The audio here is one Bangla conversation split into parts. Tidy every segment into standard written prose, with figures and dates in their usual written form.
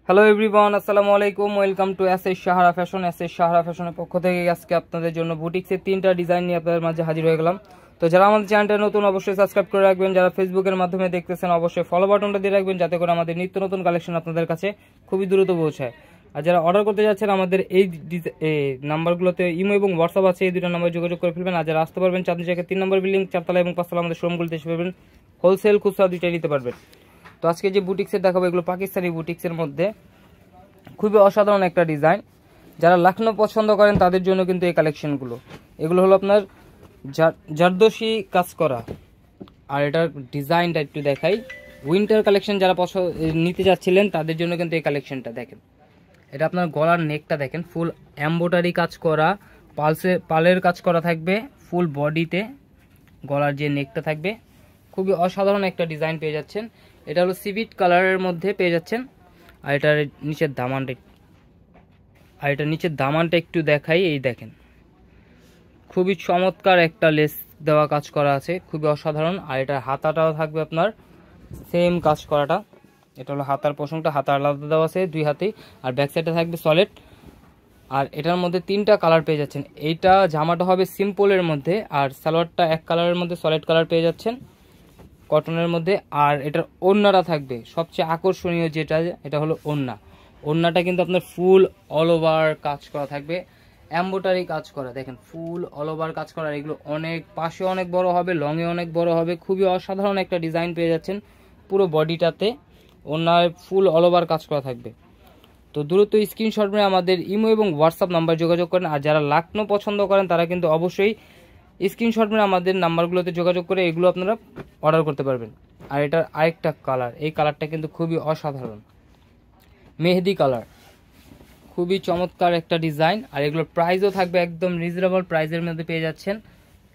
হ্যালো এভরিওয়ান, আসসালামু আলাইকুম। Welcome to SS Sahara fashion. SS Sahara ফ্যাশনের পক্ষ থেকে আজকে আপনাদের জন্য বুটিক্সের 3টা ডিজাইন নিয়ে আপনাদের মাঝে হাজির হয়ে গেলাম। তো যারা আমাদের চ্যানেলটা নতুন অবশ্যই সাবস্ক্রাইব করে রাখবেন, যারা ফেসবুকের মাধ্যমে দেখতেছেন অবশ্যই ফলো বাটনটা দিয়ে রাখবেন, যাতে করে আমাদের নিত্য নতুন কালেকশন আপনাদের কাছে খুবই দ্রুত পৌঁছায়। আর যারা অর্ডার করতে যাচ্ছেন আমাদের এই নাম্বারগুলোতে ইমো এবং হোয়াটসঅ্যাপ আছে, এই দুটো নাম্বার যোগাযোগ করে ফেলবেন। আর যারা আসতে পারবেন চাঁদনী জায়গায় 3 নম্বর বিল্ডিং 4তলা এবং 5তলা আমাদের শোরুমগুলোতে এসে পারবেন। হোলসেল খুচরা দুইটাই নিতে পারবেন। তো আজকে যে বুটিক্সের দেখাবো এগুলো পাকিস্তানি বুটিক্সের মধ্যে খুবই অসাধারণ একটা ডিজাইন। যারা লাখনো পছন্দ করেন তাদের জন্য কিন্তু এই কালেকশনগুলো। এগুলো হলো আপনার জারদোশি কাজ করা। আর এটার ডিজাইনটা একটু দেখাই। উইন্টার কালেকশন যারা নিতে যাচ্ছিলেন তাদের জন্য কিন্তু এই কালেকশনটা দেখেন। এটা আপনার গলার নেকটা দেখেন, ফুল এমব্রয়ডারি কাজ করা, পালের কাজ করা থাকবে ফুল বডিতে। গলার যে নেকটা থাকবে খুবই অসাধারণ একটা ডিজাইন পেয়ে যাচ্ছেন। এটা হলো সিভিট কালারের মধ্যে পেয়ে যাচ্ছেন। আর এটার নিচের দামানটা একটু দেখাই। এই দেখেন, খুবই চমৎকার একটা লেস দেওয়া কাজ করা আছে, খুবই অসাধারণ। আর এটার হাতাটাও থাকবে আপনার সেম কাজ করাটা। এটা হলো হাতার পোষণটা, হাতা আলাদা দেওয়া আছে দুই হাতেই। আর ব্যাক সাইডে থাকবে সলিড। আর এটার মধ্যে 3টা কালার পেয়ে যাচ্ছেন। এইটা জামাটা হবে সিম্পলের মধ্যে, আর সালোয়ারটা এক কালারের মধ্যে সলিড কালার পেয়ে যাচ্ছেন কটনের মধ্যে। আর এটার ওড়নাটা থাকবে সবচেয়ে আকর্ষণীয় যেটা, এটা হলো ওড়নাটা কিন্তু আপনার ফুল অল ওভার কাজ করা থাকবে, এমব্রয়ডারি কাজ করা। দেখেন ফুল অল ওভার কাজ করা। এগুলো অনেক পাশে অনেক বড় হবে, লংয়ে অনেক বড় হবে। খুবই অসাধারণ একটা ডিজাইন পেয়ে যাচ্ছেন। পুরো বডিটাতে ওড়নায় ফুল অল ওভার কাজ করা থাকবে। তো দ্রুত স্ক্রিনশট নিয়ে আমাদের ইমো এবং হোয়াটসঅ্যাপ নাম্বার যোগাযোগ করেন। আর যারা লাখনো পছন্দ করেন তারা কিন্তু অবশ্যই স্ক্রিনশট নিয়ে আমাদের নাম্বারগুলোতে যোগাযোগ করে এগুলো আপনারা অর্ডার করতে পারবেন। আর এটার আরেকটা কালার, এই কালারটা কিন্তু খুবই অসাধারণ, মেহেদি কালার, খুবই চমৎকার একটা ডিজাইন। আর এগুলোর প্রাইসও থাকবে একদম রিজনেবল প্রাইসের মধ্যে পেয়ে যাচ্ছেন।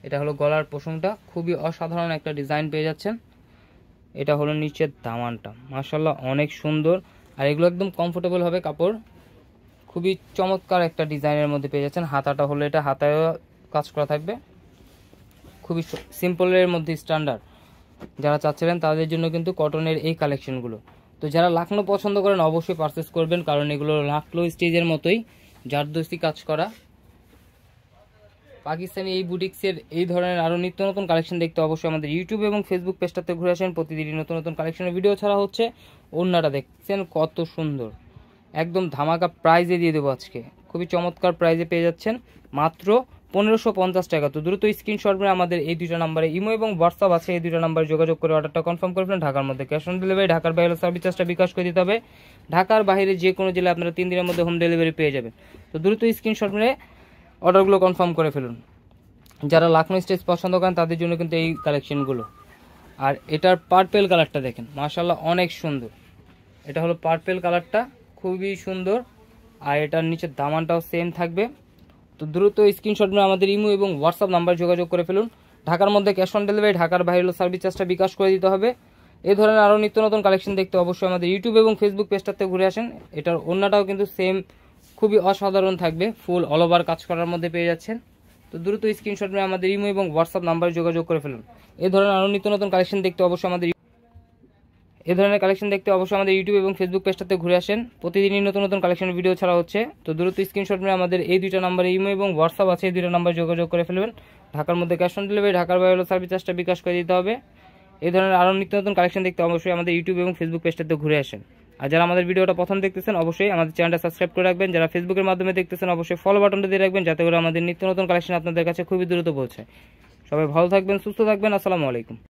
এটা হলো গলার পোষণটা, খুবই অসাধারণ একটা ডিজাইন পেয়ে যাচ্ছেন। এটা হলো নিচের দামানটা, মাশাআল্লাহ অনেক সুন্দর। আর এগুলো একদম কমফোর্টেবল হবে কাপড়, খুবই চমৎকার একটা ডিজাইনের মধ্যে পেয়ে যাচ্ছেন। হাতাটা হলো এটা, হাতায়ও কাজ করা থাকবে, খুবই সিম্পলের মধ্যে স্ট্যান্ডার্ড। যারা চাচ্ছিলেন তাদের জন্য কিন্তু কটনের এই কালেকশনগুলো। তো যারা লাখনো পছন্দ করেন অবশ্যই পারচেস করবেন, কারণ এগুলো লাখনো স্টেজের মতোই জারদোসি কাজ করা। পাকিস্তানি এই বুটিক্সের এই ধরনের আরও নিত্য নতুন কালেকশন দেখতে অবশ্যই আমাদের ইউটিউব এবং ফেসবুক পেজটাতে ঘুরে আসেন। প্রতিদিনই নতুন নতুন কালেকশনের ভিডিও ছাড়া হচ্ছে। ওড়নাটা দেখছেন কত সুন্দর, একদম ধামাকা প্রাইজে দিয়ে দেবো আজকে। খুবই চমৎকার প্রাইজে পেয়ে যাচ্ছেন মাত্র 1550 টাকা। তো দ্রুত স্ক্রিনশট করে আমাদের এই দুটো নাম্বারে ইমো এবং হোয়াটসঅ্যাপ আছে, এই দুটো নাম্বারে যোগাযোগ করে অর্ডারটা কনফার্ম করে ফেলেন। ঢাকার মধ্যে ক্যাশ অন ডেলিভারি, ঢাকার বাইরে সার্ভিস চার্জটা বিকাশ করে দিতে হবে। ঢাকার বাইরে যে কোনো জেলায় আপনারা 3 দিনের মধ্যে হোম ডেলিভারি পেয়ে যাবেন। তো দ্রুত স্ক্রিনশট করে অর্ডারগুলো কনফার্ম করে ফেলুন। যারা লাখনো স্টেজ পছন্দ করেন তাদের জন্য কিন্তু এই কালেকশনগুলো। আর এটার পার্পেল কালারটা দেখেন, মাশাআল্লাহ অনেক সুন্দর। এটা হলো পার্পেল কালারটা, খুবই সুন্দর। আর এটার নিচের দামানটাও সেম থাকবে। তো দ্রুত স্ক্রিনশট নিয়ে আমাদের ইমো এবং হোয়াটসঅ্যাপ নাম্বার যোগাযোগ করে ফেলুন। ঢাকার মধ্যে ক্যাশ অন ডেলিভারি, ঢাকার বাইরে সার্ভিস চার্জটা বিকাশ করে দিতে হবে। এই ধরনের আরও নিত্য নতুন কালেকশন দেখতে অবশ্যই আমাদের ইউটিউব এবং ফেসবুক পেজটাতে ঘুরে আসেন। এটার ওড়নাটাও কিন্তু সেম, খুবই অসাধারণ থাকবে, ফুল অল ওভার কাজ করার মধ্যে পেয়ে যাচ্ছেন। তো দ্রুত স্ক্রিনশট নিয়ে আমাদের ইমো এবং হোয়াটসঅ্যাপ নাম্বারে যোগাযোগ করে ফেলুন। এই ধরনের আরও নিত্য নতুন কালেকশন দেখতে অবশ্যই আমাদের ইউটিউব এবং ফেসবুক পেজটাতে ঘুরে আসেন। প্রতিদিনই নতুন নতুন কালেকশনের ভিডিও ছাড়া হচ্ছে। তো দ্রুত স্ক্রিনশট নিয়ে আমাদের এই দুটো নাম্বারে ইমো এবং হোয়াটসঅ্যাপ আছে, এই দুটো নাম্বার যোগাযোগ করে ফেলবেন। ঢাকার মধ্যে ক্যাশ অন ডেলিভারি, ঢাকার বাইরে সার্ভিস চার্জটা বিকাশ করে দিতে হবে। এই ধরনের আরও নিত্য নতুন কালেকশন দেখতে অবশ্যই আমাদের ইউটিউব এবং ফেসবুক পেজটাতে ঘুরে আসেন। আর যারা আমাদের ভিডিওটা প্রথম দেখতেছেন অবশ্যই আমাদের চ্যানেলটা সাবস্ক্রাইব করে রাখবেন। যারা ফেসবুকের মাধ্যমে দেখতেছেন অবশ্যই ফলো বাটনটা দিয়ে রাখবেন, যাতে করে আমাদের নিত্য নতুন কালেকশন আপনাদের কাছে খুবই দ্রুত পৌঁছায়। সবাই ভালো থাকবেন, সুস্থ থাকবেন। আসসালামু আলাইকুম।